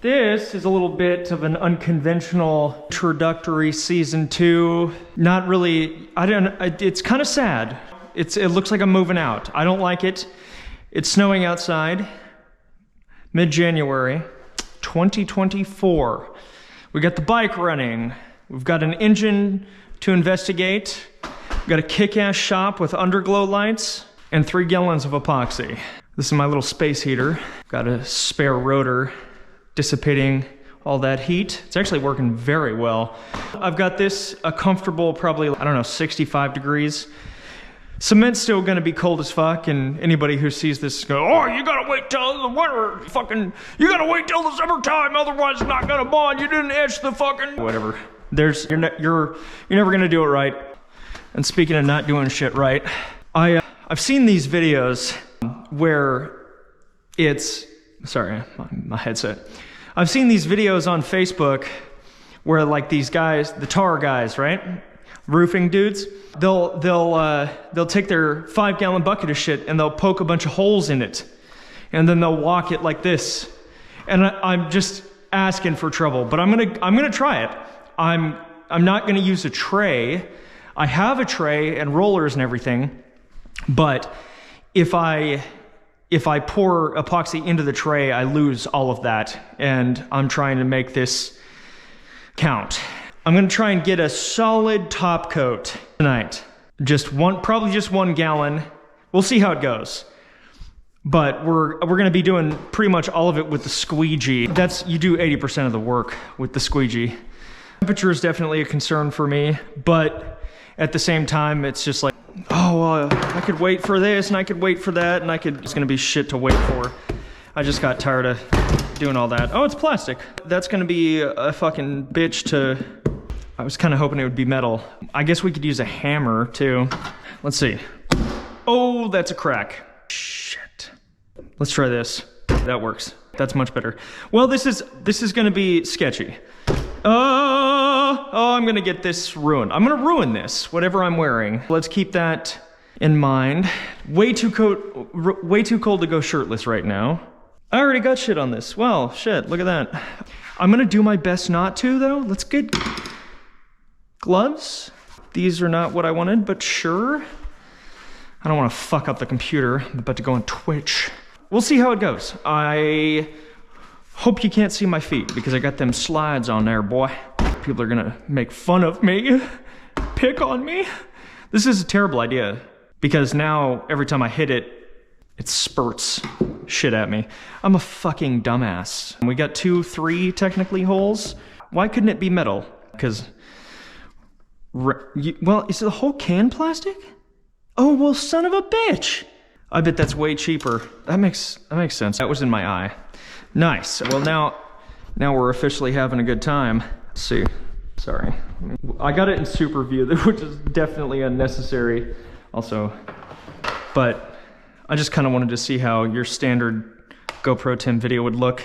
This is a little bit of an unconventional introductory season 2. Not really, it's kind of sad. It looks like I'm moving out. I don't like it. It's snowing outside, mid-January, 2024. We got the bike running. We've got an engine to investigate. We've got a kick-ass shop with underglow lights and 3 gallons of epoxy. This is my little space heater. Got a spare rotor dissipating all that heat. It's actually working very well. I've got this a comfortable, probably, I don't know, 65 degrees. Cement's still gonna be cold as fuck, and anybody who sees this go, oh, you gotta wait till the winter, you gotta wait till the summertime, otherwise it's not gonna bond, you didn't etch the fucking, whatever. You're never gonna do it right. And speaking of not doing shit right, I've seen these videos where it's, sorry, my headset. I've seen these videos on Facebook where like these guys, the tar guys, right? Roofing dudes, they'll take their 5-gallon bucket of shit and they'll poke a bunch of holes in it, and then they'll walk it like this. And I'm just asking for trouble, but I'm gonna try it. I'm not gonna use a tray. I have a tray and rollers and everything, but if I pour epoxy into the tray, I lose all of that, and I'm trying to make this count. I'm gonna try and get a solid top coat tonight. Probably just 1 gallon. We'll see how it goes. But we're gonna be doing pretty much all of it with the squeegee. You do 80% of the work with the squeegee. Temperature is definitely a concern for me, but at the same time, it's just like, oh, well, I could wait for this and I could wait for that, and it's gonna be shit to wait for. I just got tired of doing all that. Oh, it's plastic. That's gonna be a fucking bitch to, I was kind of hoping it would be metal. I guess we could use a hammer too. Let's see. Oh, that's a crack. Shit. Let's try this. That works. That's much better. Well, this is gonna be sketchy. Oh, I'm gonna get this ruined. I'm gonna ruin this, whatever I'm wearing. Let's keep that in mind. Way too cold to go shirtless right now. I already got shit on this. Well, shit, look at that. I'm gonna do my best not to, though. Let's get gloves. These are not what I wanted, but sure. I don't wanna fuck up the computer. I'm about to go on Twitch. We'll see how it goes. I hope you can't see my feet because I got them slides on there, boy. People are gonna make fun of me, pick on me. This is a terrible idea because now every time I hit it, it spurts shit at me. I'm a fucking dumbass. We got 2, 3 technically holes. Why couldn't it be metal? Because, well, is the whole can plastic? Oh, well, son of a bitch. I bet that's way cheaper. That makes sense. That was in my eye. Nice. Well, now we're officially having a good time. Let's see. Sorry. I got it in super view, which is definitely unnecessary also. But I just kind of wanted to see how your standard GoPro 10 video would look.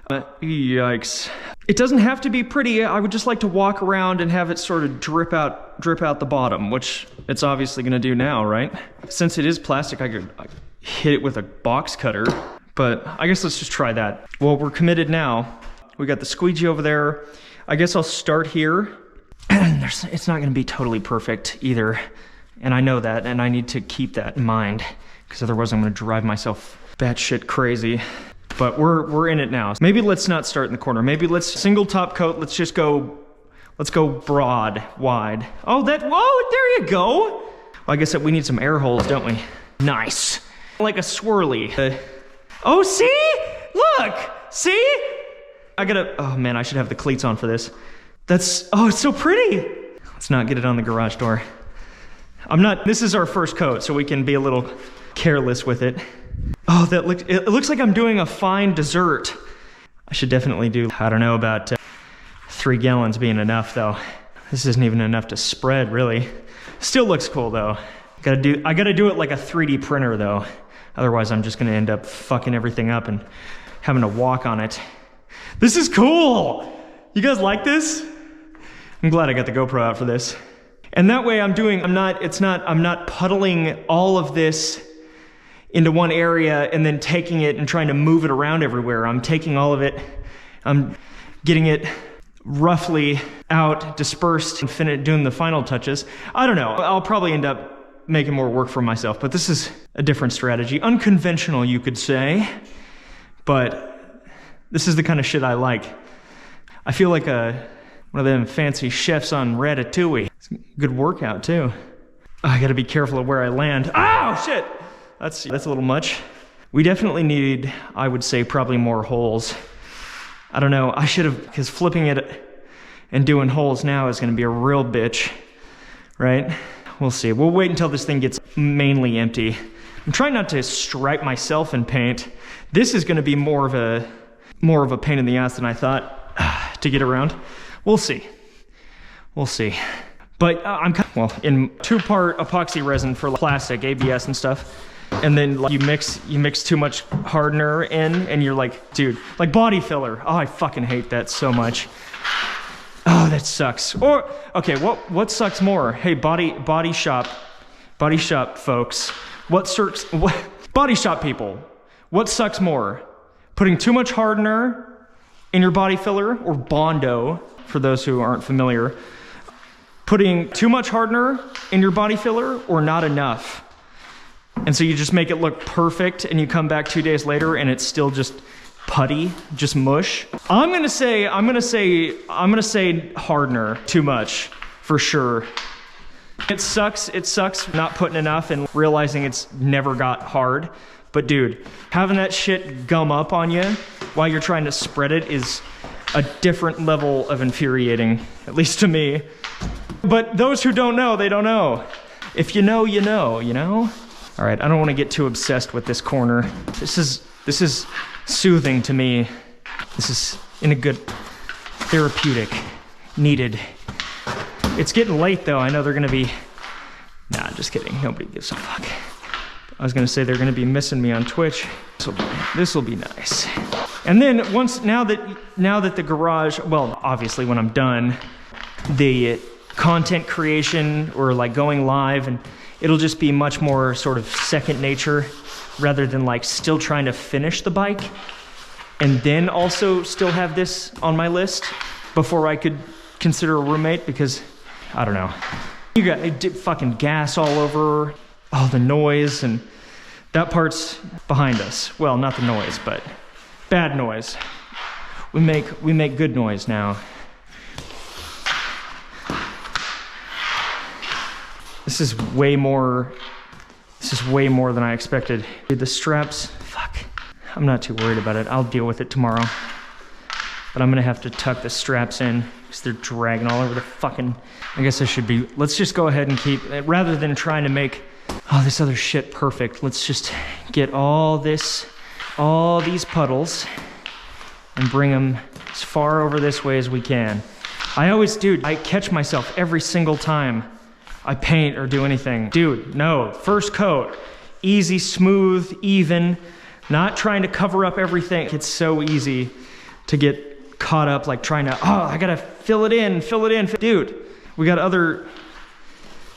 Yikes. It doesn't have to be pretty. I would just like to walk around and have it sort of drip out the bottom, which it's obviously gonna do now, right? Since it is plastic, I could hit it with a box cutter. But I guess let's just try that. Well, we're committed now. We got the squeegee over there. I guess I'll start here. It's not gonna be totally perfect either. And I know that, and I need to keep that in mind because otherwise I'm gonna drive myself batshit crazy. But we're in it now. Maybe let's not start in the corner. Maybe let's single top coat. Let's go broad, wide. Oh, whoa, there you go. Well, I guess that we need some air holes, don't we? Nice. Like a swirly. Oh, see? Look, see? Oh man, I should have the cleats on for this. Oh, it's so pretty. Let's not get it on the garage door. This is our first coat, so we can be a little careless with it. Oh, it looks like I'm doing a fine dessert. I should definitely do, I don't know about 3 gallons being enough though. This isn't even enough to spread, really. Still looks cool though. I gotta do it like a 3D printer though. Otherwise, I'm just gonna end up fucking everything up and having to walk on it. This is cool! You guys like this? I'm glad I got the GoPro out for this. And that way I'm not puddling all of this into one area and then taking it and trying to move it around everywhere. I'm taking all of it I'm getting it roughly out, dispersed, and doing the final touches. I don't know. I'll probably end up making more work for myself, but this is a different strategy. Unconventional, you could say, but this is the kind of shit I like. I feel like one of them fancy chefs on Ratatouille. It's a good workout, too. I gotta be careful of where I land. Oh, shit! That's a little much. We definitely need, I would say, probably more holes. I don't know, I should have, because flipping it and doing holes now is gonna be a real bitch, right? We'll see. We'll wait until this thing gets mainly empty. I'm trying not to stripe myself in paint. This is gonna be more of a pain in the ass than I thought to get around. We'll see. We'll see. But in 2-part epoxy resin for plastic, ABS and stuff. And then like, you mix too much hardener in, and you're like, dude, like body filler. Oh, I fucking hate that so much. Oh, that sucks. Or okay, what sucks more? Hey, body shop folks. Body shop people? What sucks more? Putting too much hardener in your body filler, or Bondo for those who aren't familiar. Putting too much hardener in your body filler, or not enough. And so you just make it look perfect, and you come back 2 days later and it's still just putty, just mush. I'm gonna say hardener too much, for sure. It sucks not putting enough and realizing it's never got hard. But dude, having that shit gum up on you while you're trying to spread it is a different level of infuriating, at least to me. But those who don't know, they don't know. If you know, you know, you know? All right, I don't want to get too obsessed with this corner. This is soothing to me. This is in a good therapeutic, needed. It's getting late though. I know they're gonna be, nah, just kidding. Nobody gives a fuck. I was gonna say they're gonna be missing me on Twitch. This will be nice. And then now that the garage, well, obviously when I'm done, the content creation or like going live, and it'll just be much more sort of second nature rather than like still trying to finish the bike and then also still have this on my list before I could consider a roommate, because I don't know. You got fucking gas all over, all the noise, and that part's behind us. Well, not the noise, but bad noise. We make good noise now. This is way more than I expected. Dude, the straps, fuck. I'm not too worried about it. I'll deal with it tomorrow. But I'm gonna have to tuck the straps in because they're dragging all over the fucking, I guess I should be, let's just go ahead and keep, rather than trying to make all this other shit perfect, let's just get all these puddles and bring them as far over this way as we can. I catch myself every single time I paint or do anything. Dude, no, first coat, easy, smooth, even, not trying to cover up everything. It's so easy to get caught up like trying to, oh, I gotta fill it in. Dude, we got other,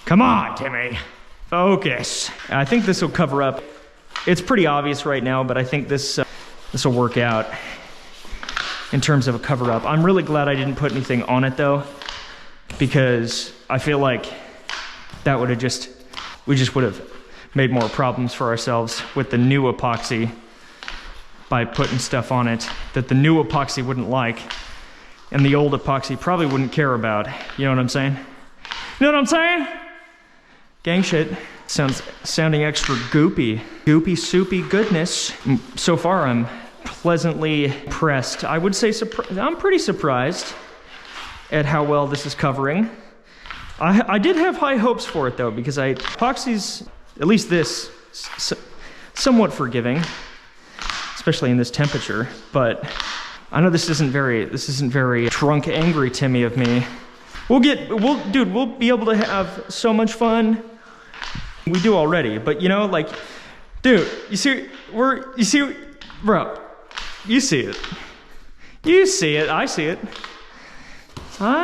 come on, Timmy, focus. I think this will cover up. It's pretty obvious right now, but I think this will work out in terms of a cover up. I'm really glad I didn't put anything on it though, because I feel like that would have we just would have made more problems for ourselves with the new epoxy by putting stuff on it that the new epoxy wouldn't like and the old epoxy probably wouldn't care about. You know what I'm saying? You know what I'm saying? Gang shit. Sounding extra goopy. Goopy, soupy goodness. So far, I'm pleasantly impressed. I would say I'm pretty surprised at how well this is covering. I did have high hopes for it though, because epoxy's, at least this, somewhat forgiving, especially in this temperature, but I know this isn't very drunk, angry Timmy of me. We'll be able to have so much fun. We do already, but you know, like, dude, bro, you see it, I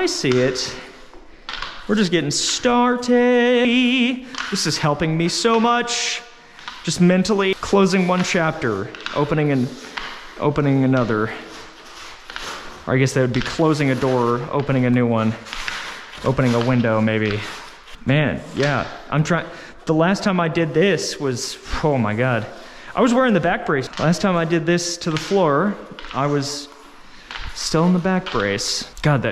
see it. We're just getting started. This is helping me so much. Just mentally closing one chapter, opening another. Or I guess that would be closing a door, opening a new one, opening a window maybe. Man, yeah, I'm trying. The last time I did this was, oh my God. I was wearing the back brace. Last time I did this to the floor, I was still in the back brace. God,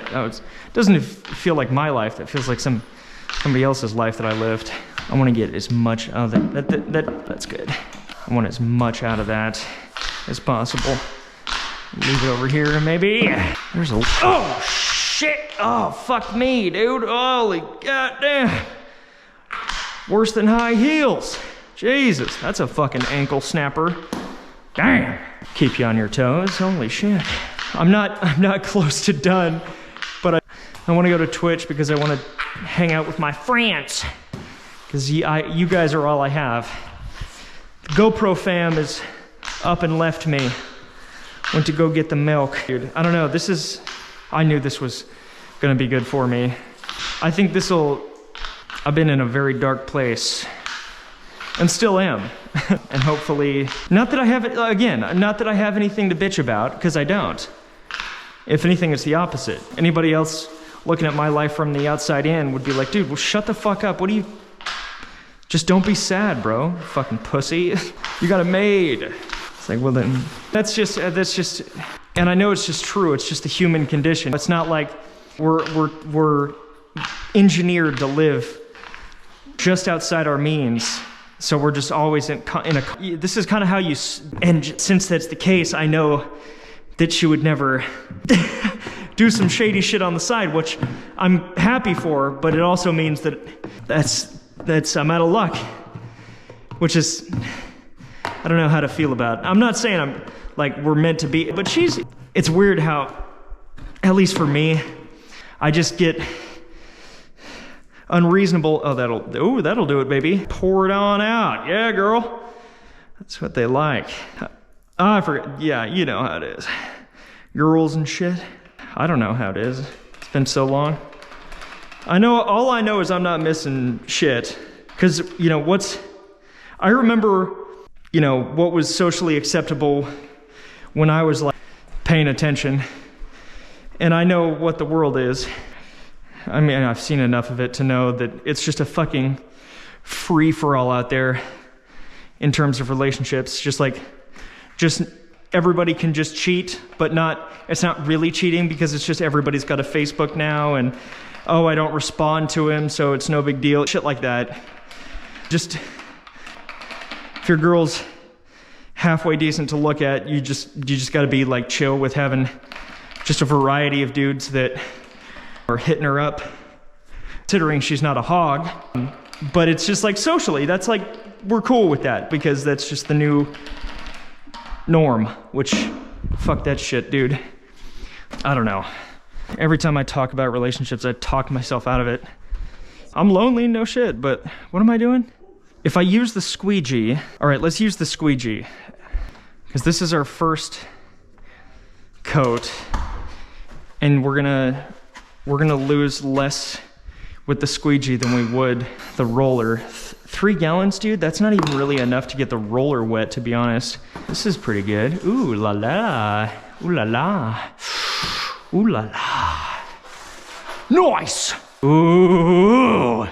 doesn't feel like my life. That feels like somebody else's life that I lived. I want to get as much out of that's good. I want as much out of that as possible. Leave it over here, maybe. There's a, oh shit, oh fuck me, dude. Holy goddamn. Worse than high heels. Jesus, that's a fucking ankle snapper. Damn. Keep you on your toes, holy shit. I'm not close to done, but I want to go to Twitch because I want to hang out with my friends. Because you guys are all I have. The GoPro fam is up and left me. Went to go get the milk. Dude, I don't know, I knew this was gonna be good for me. I think I've been in a very dark place. And still am. And hopefully, not that I have anything to bitch about, because I don't. If anything, it's the opposite. Anybody else looking at my life from the outside in would be like, dude, well, shut the fuck up. Just don't be sad, bro. Fucking pussy. You got it made. It's like, well then, that's just, and I know it's just true. It's just a human condition. It's not like we're engineered to live just outside our means. So we're just always in a, this is kind of how you, and since that's the case, I know that she would never do some shady shit on the side, which I'm happy for, but it also means that's I'm out of luck, which is, I don't know how to feel about. I'm not saying I'm like we're meant to be, but it's weird how, at least for me, I just get unreasonable. Oh, that'll do it, baby. Pour it on out. Yeah, girl. That's what they like. Oh, I forgot. Yeah, you know how it is. Girls and shit. I don't know how it is. It's been so long. All I know is I'm not missing shit. Cause I remember, what was socially acceptable when I was like paying attention. And I know what the world is. I mean, I've seen enough of it to know that it's just a fucking free-for-all out there in terms of relationships. Just everybody can just cheat, but it's not really cheating because it's just everybody's got a Facebook now and, oh, I don't respond to him, so it's no big deal. Shit like that. Just, if your girl's halfway decent to look at, you just gotta be like chill with having just a variety of dudes that are hitting her up, considering she's not a hog. But it's just like socially, that's like, we're cool with that because that's just the new norm, which, fuck that shit, dude. I don't know. Every time I talk about relationships, I talk myself out of it. I'm lonely, no shit, but what am I doing? If I use the squeegee, all right, let's use the squeegee, because this is our first coat, and we're gonna lose less with the squeegee than we would the roller. 3 gallons, dude, that's not even really enough to get the roller wet, to be honest. This is pretty good. Ooh la la, ooh la la, ooh la la. Nice! Ooh,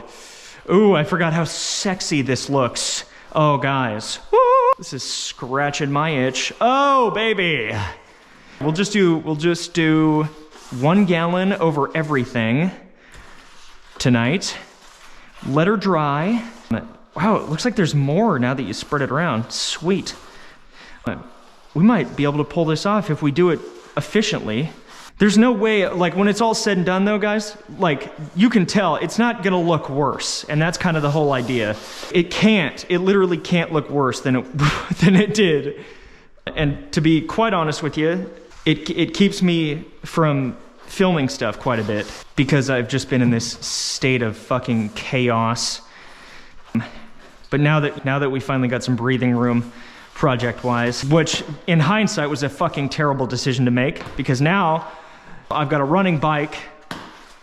ooh, I forgot how sexy this looks. Oh, guys, woo! This is scratching my itch. Oh, baby. We'll just do 1 gallon over everything tonight. Let her dry. Wow, it looks like there's more now that you spread it around. Sweet. We might be able to pull this off if we do it efficiently. There's no way, like when it's all said and done though, guys, like you can tell it's not gonna look worse. And that's kind of the whole idea. It literally can't look worse than it did. And to be quite honest with you, it keeps me from filming stuff quite a bit because I've just been in this state of fucking chaos. But now that we finally got some breathing room project-wise, which in hindsight was a fucking terrible decision to make because now I've got a running bike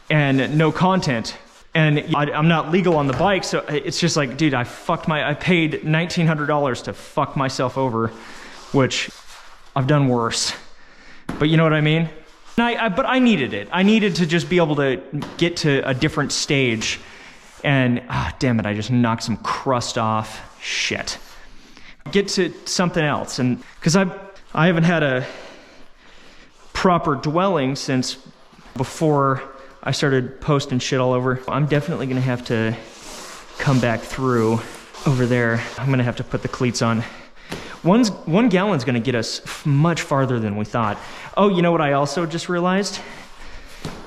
and no content. And I'm not legal on the bike, so it's just like, dude, I paid $1,900 to fuck myself over, which I've done worse. But you know what I mean? But I needed it. I needed to just be able to get to a different stage. And, damn it, I just knocked some crust off. Shit. Get to something else. And because I haven't had a proper dwelling since before I started posting shit all over. I'm definitely gonna have to come back through over there. I'm gonna have to put the cleats on. 1 gallon's gonna get us much farther than we thought. Oh, you know what I also just realized?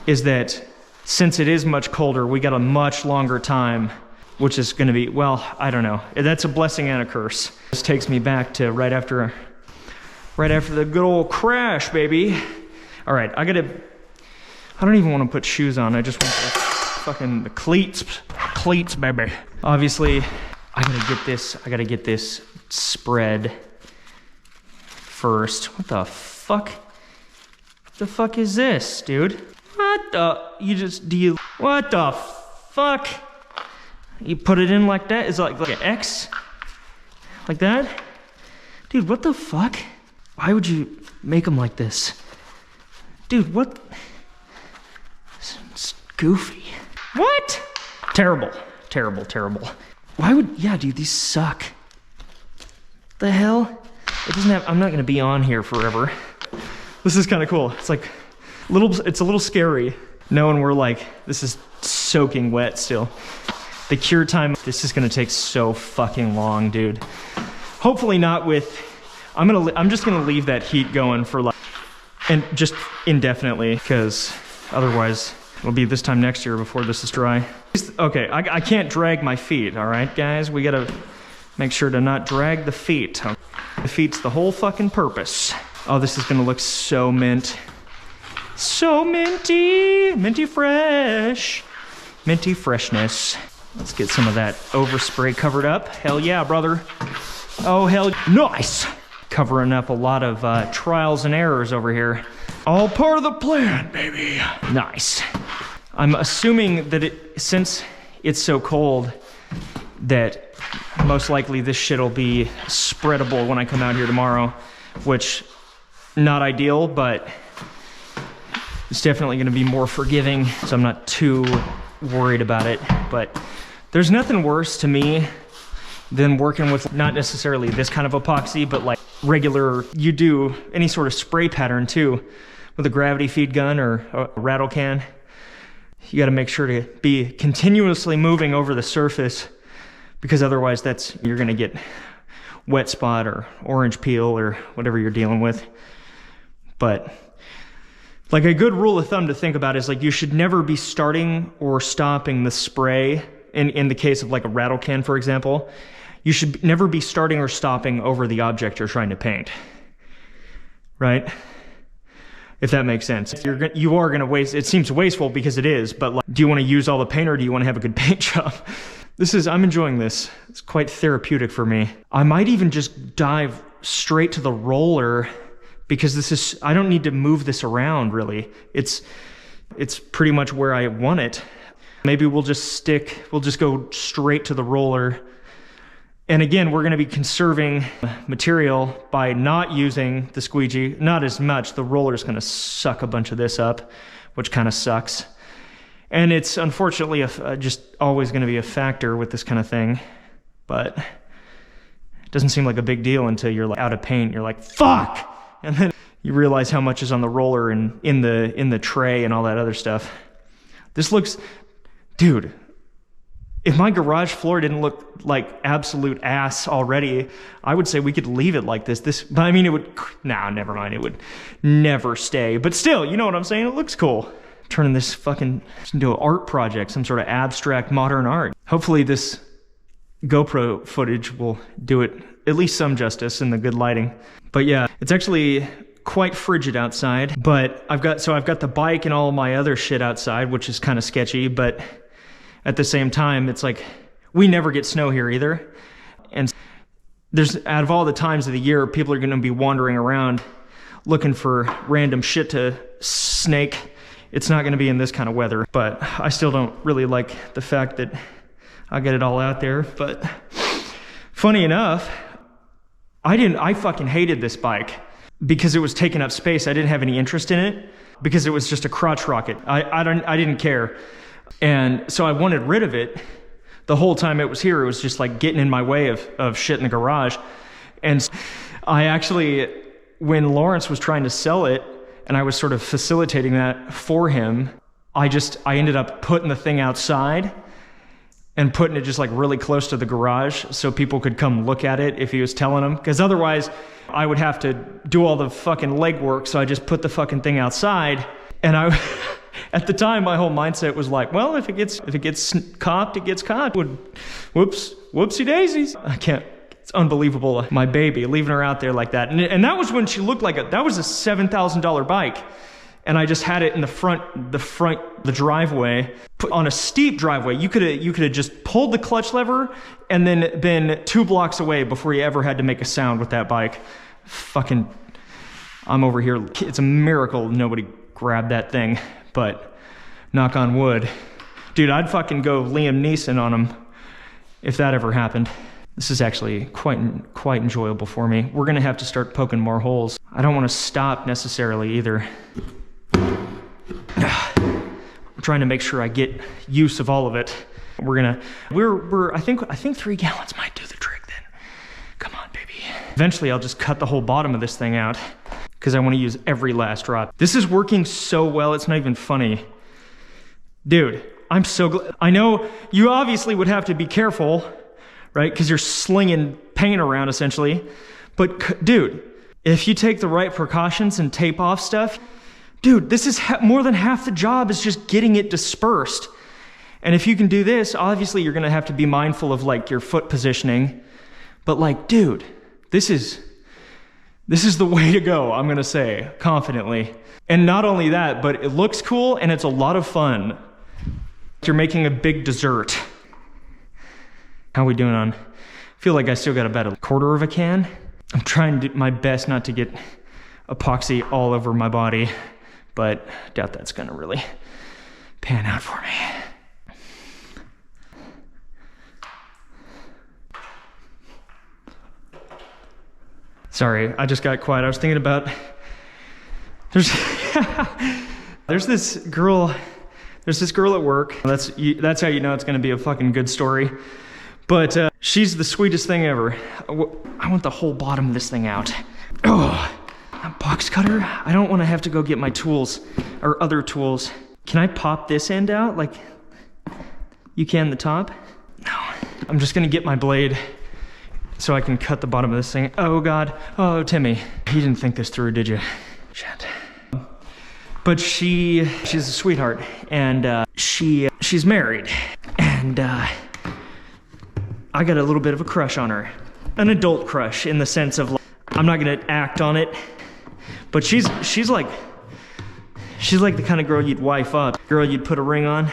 Is that since it is much colder, we got a much longer time, which is gonna be, well, I don't know. That's a blessing and a curse. This takes me back to right after the good old crash, baby. All right, I don't even wanna put shoes on. I just want the cleats, baby. Obviously, I gotta get this spread first. What the fuck? What the fuck is this, dude? What the fuck? You put it in like that? Is it like an X? Like that? Dude, what the fuck? Why would you make them like this? Dude, what? It's goofy. What? Terrible. Why would, yeah, dude, these suck. The hell? It doesn't have, I'm not gonna be on here forever. This is kind of cool. It's like, it's a little scary knowing we're like, this is soaking wet still. The cure time, this is gonna take so fucking long, dude. Hopefully not with, I'm just gonna leave that heat going for like, and just indefinitely, because otherwise it'll be this time next year before this is dry. Okay, I can't drag my feet, all right, guys? We gotta make sure to not drag the feet. The feet's the whole fucking purpose. Oh, this is gonna look so mint. So minty, minty fresh. Minty freshness. Let's get some of that overspray covered up. Hell yeah, brother. Oh, hell, nice. Covering up a lot of trials and errors over here. All part of the plan, baby. Nice. I'm assuming that since it's so cold, that most likely this shit'll be spreadable when I come out here tomorrow, which, not ideal, but it's definitely gonna be more forgiving, so I'm not too worried about it. But there's nothing worse to me than working with not necessarily this kind of epoxy, but like regular, you do any sort of spray pattern too, with a gravity feed gun or a rattle can. You gotta make sure to be continuously moving over the surface, because otherwise you're gonna get wet spot or orange peel or whatever you're dealing with. But like a good rule of thumb to think about is like you should never be starting or stopping the spray. In the case of like a rattle can, for example, you should never be starting or stopping over the object you're trying to paint, right? If that makes sense. You are gonna waste, it seems wasteful because it is, but like, do you wanna use all the paint or do you wanna have a good paint job? I'm enjoying this. It's quite therapeutic for me. I might even just dive straight to the roller because I don't need to move this around really. It's pretty much where I want it. Maybe we'll just go straight to the roller. And again, we're gonna be conserving material by not using the squeegee, not as much. The roller's gonna suck a bunch of this up, which kind of sucks. And it's unfortunately just always gonna be a factor with this kind of thing, but it doesn't seem like a big deal until you're like out of paint. You're like, fuck! And then you realize how much is on the roller and in the tray and all that other stuff. This looks, dude, if my garage floor didn't look like absolute ass already, I would say we could leave it like this. But I mean, it would, nah, never mind. It would never stay. But still, you know what I'm saying? It looks cool. Turning this fucking into an art project, some sort of abstract modern art. Hopefully this GoPro footage will do it at least some justice in the good lighting. But yeah, it's actually quite frigid outside, but I've got the bike and all my other shit outside, which is kind of sketchy, but at the same time, it's like, we never get snow here either. And out of all the times of the year, people are gonna be wandering around looking for random shit to snake. It's not gonna be in this kind of weather, but I still don't really like the fact that I get it all out there. But funny enough, I fucking hated this bike. because it was taking up space, I didn't have any interest in it because it was just a crotch rocket. I didn't care. And so I wanted rid of it. The whole time it was here, it was just like getting in my way of shit in the garage. And I actually, when Lawrence was trying to sell it and I was sort of facilitating that for him, I ended up putting the thing outside and putting it just like really close to the garage so people could come look at it if he was telling them. Because otherwise I would have to do all the fucking legwork. So I just put the fucking thing outside. And at the time, my whole mindset was like, well, if it gets copped, it gets copped. Whoopsie daisies. I can't. It's unbelievable. My baby, leaving her out there like that. And that was when she looked like that was a $7,000 bike. And I just had it in the driveway, on a steep driveway. You could have just pulled the clutch lever and then been 2 blocks away before you ever had to make a sound with that bike. Fucking, I'm over here. It's a miracle nobody grabbed that thing, but knock on wood. Dude, I'd fucking go Liam Neeson on him if that ever happened. This is actually quite enjoyable for me. We're gonna have to start poking more holes. I don't want to stop necessarily either. I'm trying to make sure I get use of all of it. I think 3 gallons might do the trick then. Come on, baby. Eventually I'll just cut the whole bottom of this thing out because I want to use every last drop. This is working so well, it's not even funny. Dude, I'm so glad. I know you obviously would have to be careful, right? Because you're slinging paint around essentially. But dude, if you take the right precautions and tape off stuff, dude, this is more than half the job is just getting it dispersed. And if you can do this, obviously you're gonna have to be mindful of like your foot positioning. But like, dude, this is the way to go, I'm gonna say, confidently. And not only that, but it looks cool and it's a lot of fun. You're making a big dessert. How are we doing on? I feel like I still got about 1/4 of a can. I'm trying to do my best not to get epoxy all over my body, but doubt that's gonna really pan out for me. Sorry, I just got quiet. I was thinking about, there's this girl at work. That's how you know it's gonna be a fucking good story. But she's the sweetest thing ever. I want the whole bottom of this thing out. Oh, a box cutter? I don't wanna have to go get my tools or other tools. Can I pop this end out like you can the top? No. I'm just gonna get my blade so I can cut the bottom of this thing. Oh God, oh Timmy. You didn't think this through, did you? Shit. But she's a sweetheart, and she's married, and I got a little bit of a crush on her. An adult crush in the sense of like, I'm not gonna act on it, but she's like the kind of girl you'd wife up, girl you'd put a ring on,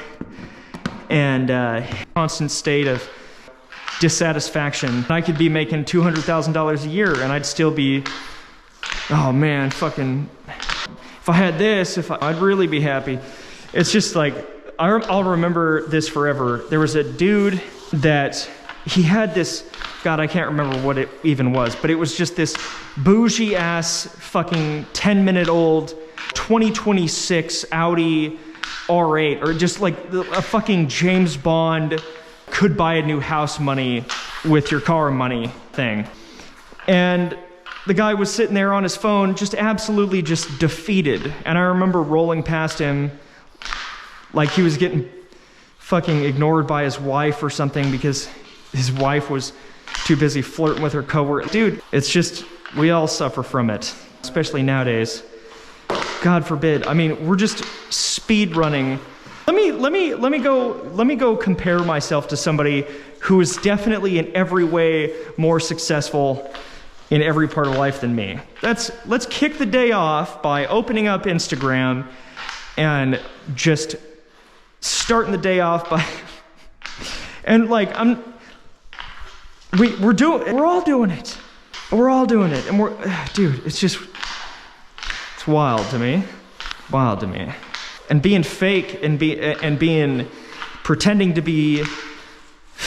and constant state of dissatisfaction. I could be making $200,000 a year and I'd still be, oh man, fucking, if I had this, I'd really be happy. It's just like, I'll remember this forever. There was a dude that, he had this, God, I can't remember what it even was, but it was just this bougie ass fucking 10-minute-old 2026 Audi R8, or just like a fucking James Bond could buy a new house money with your car money thing. And the guy was sitting there on his phone, just absolutely just defeated. And I remember rolling past him like he was getting fucking ignored by his wife or something because his wife was too busy flirting with her coworker. Dude, it's just, we all suffer from it, especially nowadays. God forbid. I mean, we're just speed running. Let me go compare myself to somebody who is definitely in every way more successful in every part of life than me. Let's kick the day off by opening up Instagram and just starting the day off by, and like we're all doing it. We're all doing it, and dude, it's wild to me. Wild to me. And being fake and being pretending to be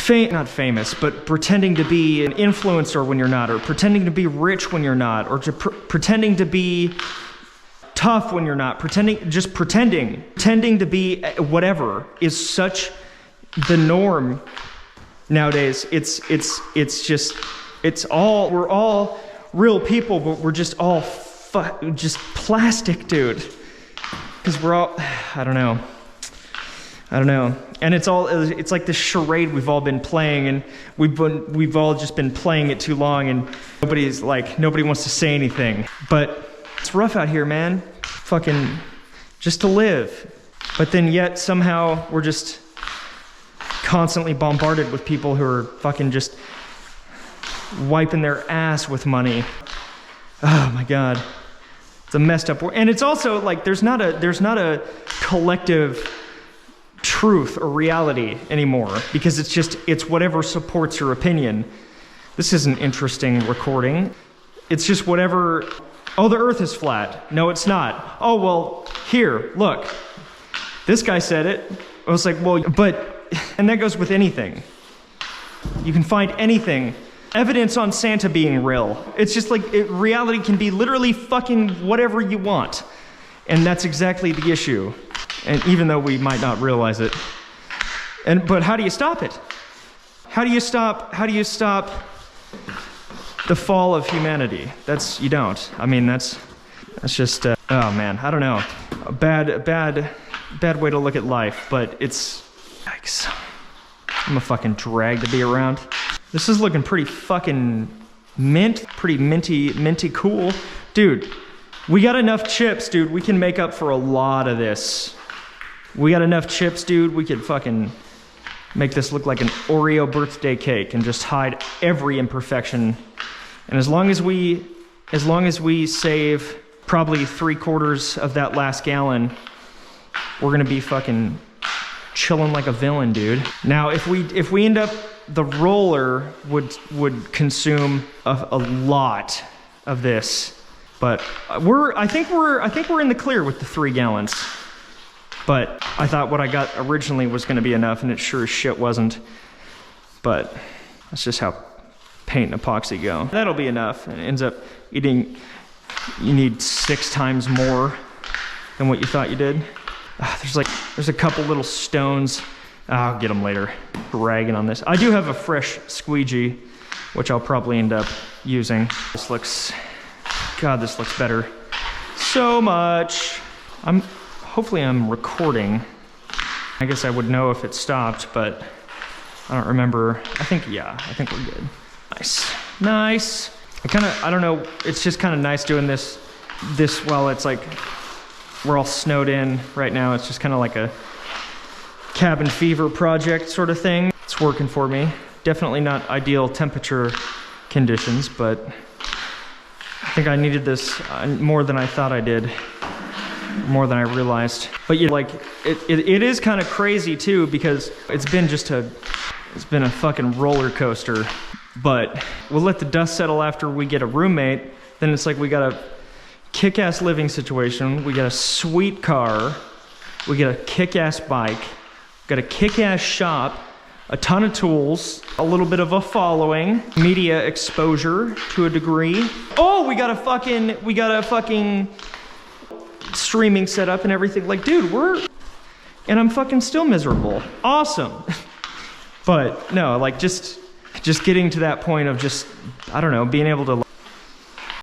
not famous, but pretending to be an influencer when you're not, or pretending to be rich when you're not, or pretending to be tough when you're not, pretending to be whatever is such the norm nowadays. We're all real people, but we're just all just plastic, dude. Because we're all, I don't know. And it's like this charade we've all been playing, and we've all just been playing it too long, and nobody wants to say anything. But it's rough out here, man. Fucking just to live. But then yet somehow we're just constantly bombarded with people who are fucking just wiping their ass with money. Oh my God. It's a messed up world. And it's also like there's not a collective truth or reality anymore, because it's whatever supports your opinion. This is an interesting recording. It's just whatever. Oh, the earth is flat. No, it's not. Oh, well, here, look. This guy said it. I was like, well, and that goes with anything. You can find anything. Evidence on Santa being real. It's just like reality can be literally fucking whatever you want. And that's exactly the issue. And even though we might not realize it. But how do you stop it? How do you stop the fall of humanity? You don't. I mean, that's just, oh man, I don't know. A bad way to look at life, but yikes. I'm a fucking drag to be around. This is looking pretty fucking pretty minty cool. Dude, we got enough chips, dude. We can make up for a lot of this. We got enough chips, dude. We could fucking make this look like an Oreo birthday cake and just hide every imperfection. And as long as we save probably 3/4 of that last gallon, we're gonna be fucking chilling like a villain, dude. Now, if we end up, the roller would consume a lot of this, but I think we're in the clear with the 3 gallons. But I thought what I got originally was going to be enough, and it sure as shit wasn't. But that's just how paint and epoxy go. That'll be enough, and it ends up you need 6 times more than what you thought you did. There's a couple little stones. I'll get them later. Ragging on this. I do have a fresh squeegee, which I'll probably end up using. This looks better. So much. Hopefully I'm recording. I guess I would know if it stopped, but I don't remember. I think we're good. Nice. I don't know, it's just kind of nice doing this while it's like, we're all snowed in right now. It's just kind of like a cabin fever project sort of thing. It's working for me. Definitely not ideal temperature conditions, but I think I needed this more than I thought I did. More than I realized. But yeah, like it is kind of crazy too, because it's been a fucking roller coaster. But we'll let the dust settle after we get a roommate. Then it's like we got a kick-ass living situation. We got a sweet car. We got a kick-ass bike. We got a kick-ass shop. A ton of tools. A little bit of a following. Media exposure to a degree. Oh, we got a fucking streaming set up and everything. Like, dude, and I'm fucking still miserable. Awesome. But no, like just getting to that point of just, I don't know, being able to